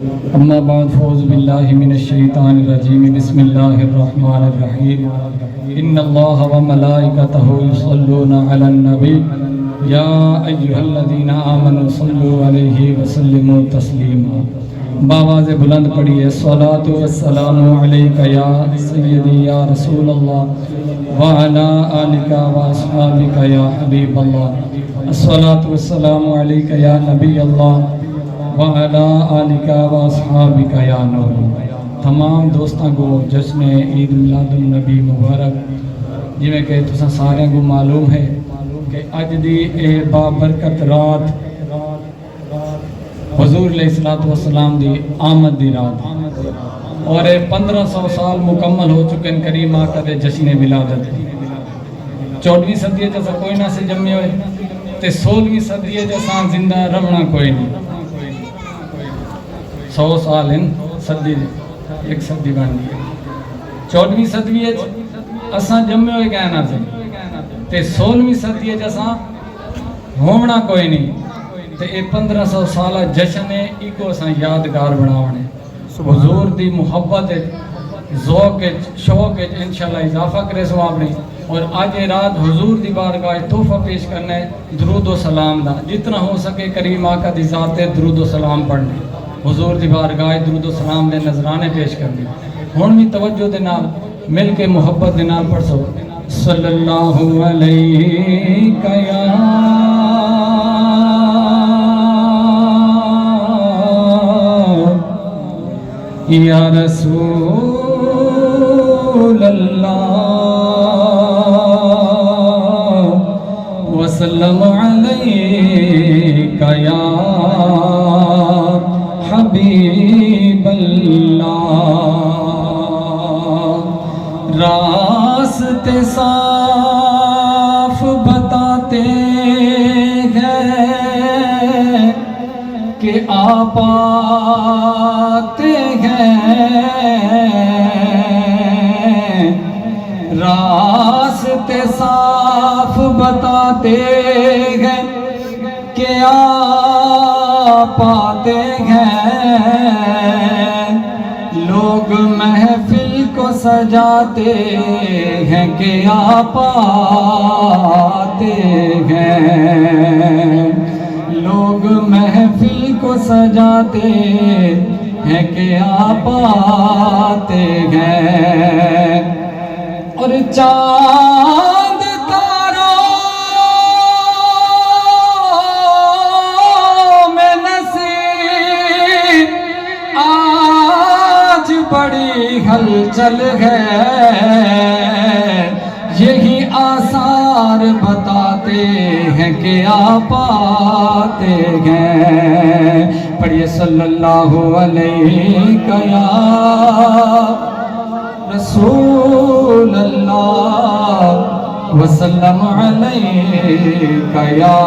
اما بعد فاعوذ باللہ من الشیطان الرجیم بسم اللہ الرحمن الرحیم ان اللہ وملائکتہ یصلون علی النبی یا ایہا الذین آمنوا صلوا علیہ وسلموا تسلیما۔ بآواز بلند پڑھیے الصلاۃ والسلام علیک یا سیدی یا رسول اللہ وعلی آلک واصحابک یا حبیب اللہ۔ الصلاۃ والسلام علیک یا نبی اللہ وعلی آلک واصحابک یا نور۔ تمام دوستاں کو جشن عید میلاد النبی مبارک۔ جویں کہ تساں سارے کو معلوم ہے کہ اج دی اے بابرکت رات حضور علیہ الصلوۃ والسلام دی آمد دی رات اور 1500 سال مکمل ہو چکے ہیں کریم آقا دے جشن ولادت۔ 14ویں صدی جیسا کوئی نہ سے جمے ہوئے تے 16ویں صدی جیسا زندہ رہنا کوئی نہیں۔ 100 سال ہیں صدی ایک صدی بن گئی۔ 14ویں صدی اساں جمے ہوئے کہنا سے تے 16ویں صدی جیسا ہونا کوئی نہیں تے اے 1500 سالہ جشن ہے ایکو اساں یادگار بناونے۔ حضور دی محبت ذوق شوق انشاءاللہ اضافہ کرے سو آپ نے۔ اور آج رات حضور دی بارگاہ تحفہ پیش کرنا ہے درود و سلام دا، جتنا ہو سکے کریم آقا دی ذات درود و سلام پڑھنے، حضور دی بارگاہ درود و سلام دے نذرانے پیش کرنے۔ ہن بھی توجہ دے نال مل کے محبت دے نال پڑھ سو صلی اللہ علیہ یا رسول اللہ وسلم علیک یا حبیب اللہ۔ راستے صاف بتاتے ہیں کہ آپ آتے ہیں، راستے صاف بتاتے ہیں کہ آپ آتے ہیں، لوگ محفل کو سجاتے ہیں کہ آپ آتے ہیں، لوگ محفل کو سجاتے ہیں کہ آپ آتے ہیں، اور چاند تاروں میں نصیب آج بڑی ہلچل ہے، یہی آثار بتاتے ہیں کہ آپ آتے ہیں۔ پڑھیے صلی اللہ علیہ یا رسول اللہ وسلم علیک یا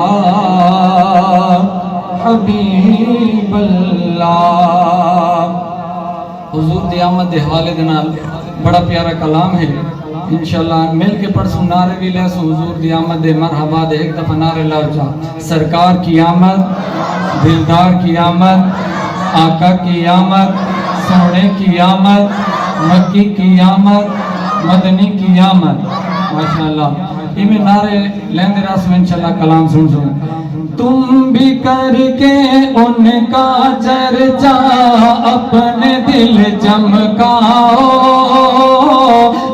حبیب اللہ۔ حضور دی آمد دے حوالے دے نال بڑا پیارا کلام ہے، انشاءاللہ مل کے پڑھ سو نعرے بھی لے سو حضور دی آمد دے مرحبا دے ایک دفعہ نعرے لاؤ جا۔ سرکار کی آمد، دلدار کی آمد، آقا کی آمد، سونے کی آمد، مکی کی آمد، مدنی کی آمد۔ ماشاءاللہ میں نعرے لیندے راسو انشاءاللہ کلام سن سو۔ تم بھی کر کے ان کا چرچا اپنے دل چمکاؤ،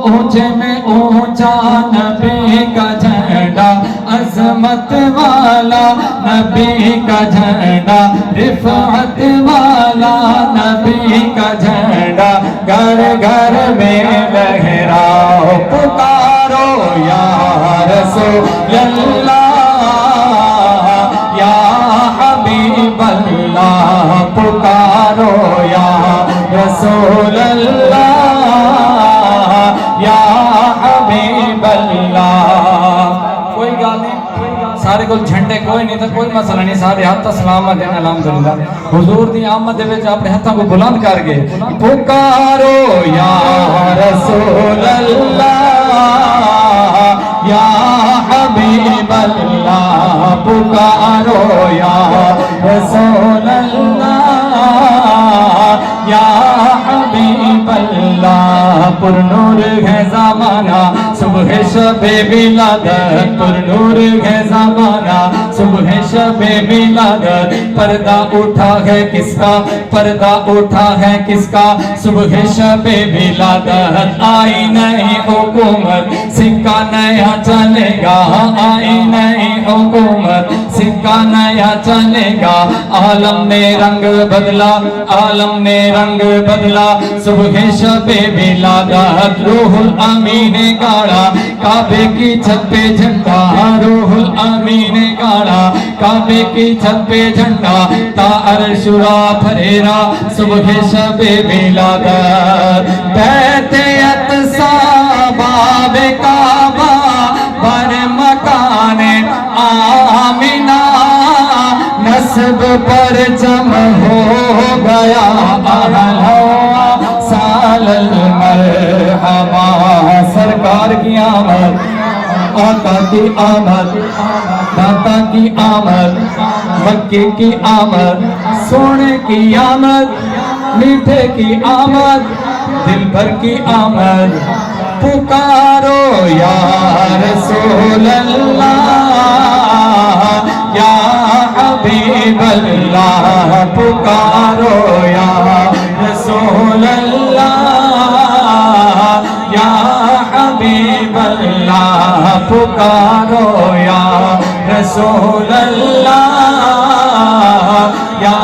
اونچے میں اونچا نبی کا جھنڈا، عظمت والا نبی کا جھنڈا، رفعت والا نبی کا جھنڈا، گھر گھر میں لہراؤ، پکارو یا رسول اللہ یا حبیب اللہ، پکارو یا رسول اللہ یا حبیب اللہ۔ کوئی گال نہیں، سارے کو جھنڈے کوئی نہیں تھا، کوئی مسئلہ نہیں، سارے ہاتھ سلامت ہیں الحمدللہ۔ حضور دی آمد دے وچ اپنے ہاتھوں کو بلند کر کے پکارو یا رسول اللہ یا حبیب اللہ، پکارو یا رسول اللہ پر نور ہے زمانہ صبح شب ولادت پر نور ہے زمانہ صبح شب ولادت پردہ اٹھا ہے کس کا پردہ اٹھا ہے کس کا صبح شب ولادت آئی نئی حکومت سکہ نیا چلے گا آئی نئی حکومت سکہ نیا چلے گا عالم نے رنگ بدلا عالم نے رنگ بدلا صبح شب ولادت روح الامین نے گاڑا کعبے کی چھت پہ جھنڈا روح الامین نے گاڑا کعبے کی چھت پہ جھنڈا تا عرش را پھریرا صبح شب ولادت بیت اقصی باب کعبہ بر مکان آمنہ نسب پرچم ہو گیا اہلا سال المرحبا سرکار کی آمد آقا کی آمد داتا کی آمد مکے کی آمد سونے کی آمد میٹھے کی آمد دل بھر کی آمد پکارو یا رسول اللہ یا حبیب اللہ پکارو یا رسول اللہ یا حبیب اللہ پکارو یا رسول اللہ یا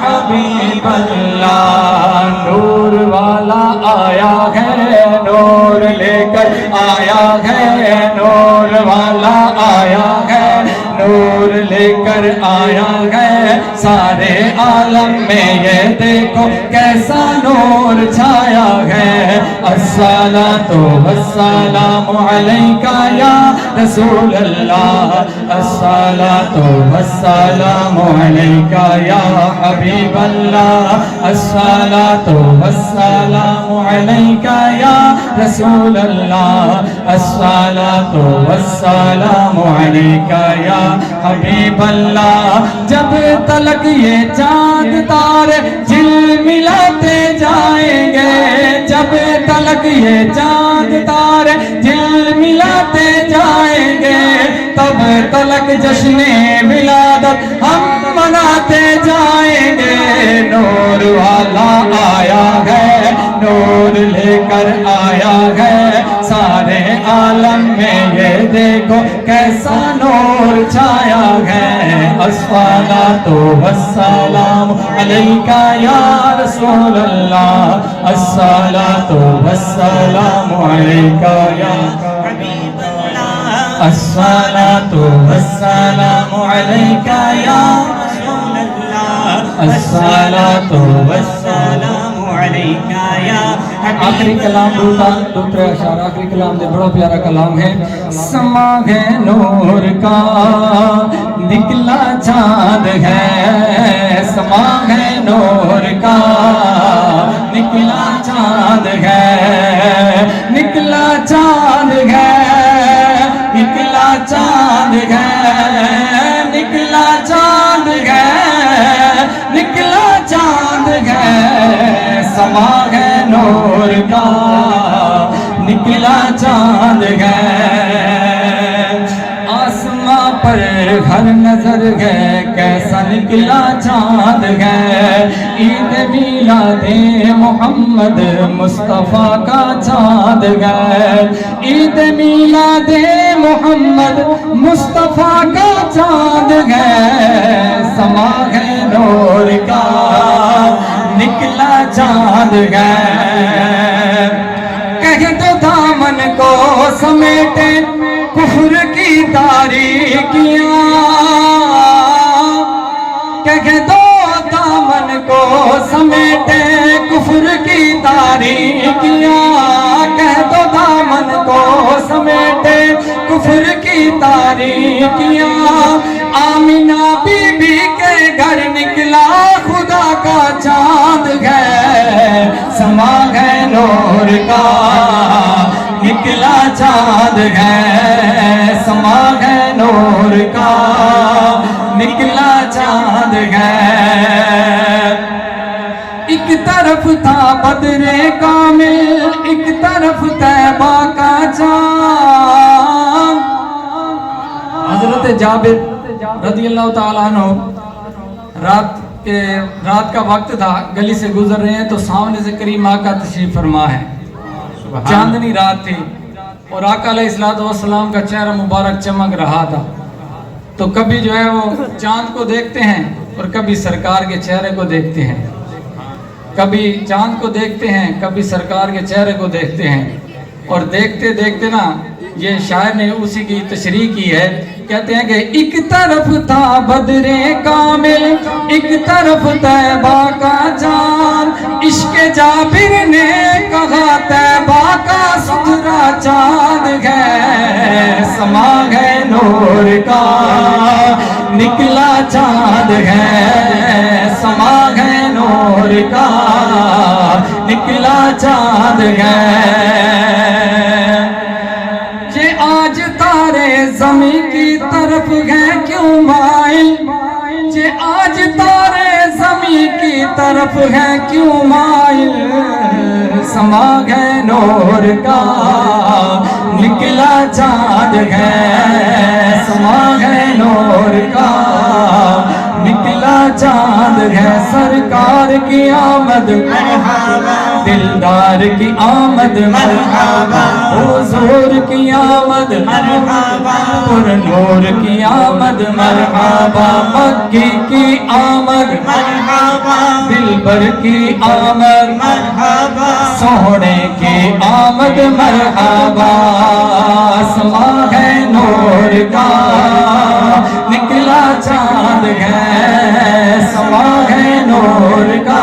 حبیب اللہ نور والا آیا ہے نور لے کر آیا ہے نور والا آیا ہے نور لے کر آیا ہے سارے عالم میں یہ دیکھو کیسا نور چھایا ہے الصلاۃ والسلام علیک یا رسول اللہ الصلاۃ والسلام علیک یا حبیب اللہ الصلاۃ والسلام علیک یا رسول اللہ الصلاۃ والسلام علیک یا حبیب اللہ جب تلک یہ چاند تارے جل ملاتے جائیں گے جب تلک یہ چاند تارے جل ملاتے جائیں گے تب تلک جشن ولادت ہم مناتے جائیں گے نور والا آیا ہے نور لے کر آیا ہے سارے عالم میں یہ دیکھو کیسا نور چھایا ہے الصلاۃ والسلام علیک یا رسول اللہ الصلاۃ والسلام علیک یا حبیب اللہ الصلاۃ والسلام علیک یا رسول اللہ الصلاۃ والسلام علیک یا آخری کلام دوسرا اشارہ آخری کلام دے بڑا پیارا کلام ہے سما ہے نور کا نکلا چاند ہے سما ہے نور کا نکلا چاند ہے نکلا چاند ہے نکلا چاند ہے نکلا چاند ہے نکلا چاند ہے سما ہے نور کا نکلا چاند ہے آسماں پر ہر نظر ہے کیسا نکلا چاند ہے عید میلاد محمد مصطفیٰ کا چاند ہے عید میلاد محمد مصطفیٰ کا چاند ہے سما ہے نور کا نکلا چاند ہے کہہ دو دامن کو سمیٹے کفر کی تاریکیاں کہہ دو دامن کو سمیٹے کفر کی تاریکیاں کہہ دو دامن کو سمیٹے کفر کی تاریکیاں آمینہ بی بی کے گھر نکلا خدا کا چاند ہے سما ہے نور کا نکلا چاند ہے سما ہے نور کا نکلا چاند ہے ایک طرف تھا بدر کامل، ایک طرف طیبہ کا چاند۔ حضرت جابر رضی اللہ تعالیٰ عنہ رات کا وقت تھا، گلی سے گزر رہے ہیں تو سامنے سے کریم آقا تشریف فرما ہے، چاندنی رات تھی اور آقا علیہ السلام کا چہرہ مبارک چمک رہا تھا۔ تو کبھی جو ہے وہ چاند کو دیکھتے ہیں اور کبھی سرکار کے چہرے کو دیکھتے ہیں، کبھی چاند کو دیکھتے ہیں کبھی سرکار کے چہرے کو دیکھتے ہیں، اور دیکھتے دیکھتے نا یہ شاعر نے اسی کی تشریح کی ہے، کہتے ہیں کہ ایک طرف تھا بدر کامل، ایک طرف طیبہ کا چاند، عشق جابر نے کہا طیبہ کا ستھرا چاند ہے، سما ہے نور کا نکلا چاند ہے، سما ہے نور کا نکلا چاند ہے۔ یہ آج تارے زمین کی طرف ہیں کیوں مائل، یہ آج تارے زمین کی طرف ہیں کیوں مائل، سما ہے نور کا نکلا چاند ہے، سما ہے نور کا نکلا چاند ہے۔ سرکار کی آمد مرحبا، دلدار کی آمد مرحبا، حضور کی آمد مرحبا، پر نور کی آمد مرحبا، مکی کی آمد مرحبا، دلبر کی آمد مرحبا، سونے کی آمد مرحبا، سما ہے نور کا نکلا چاند ہے، سما ہے نور کا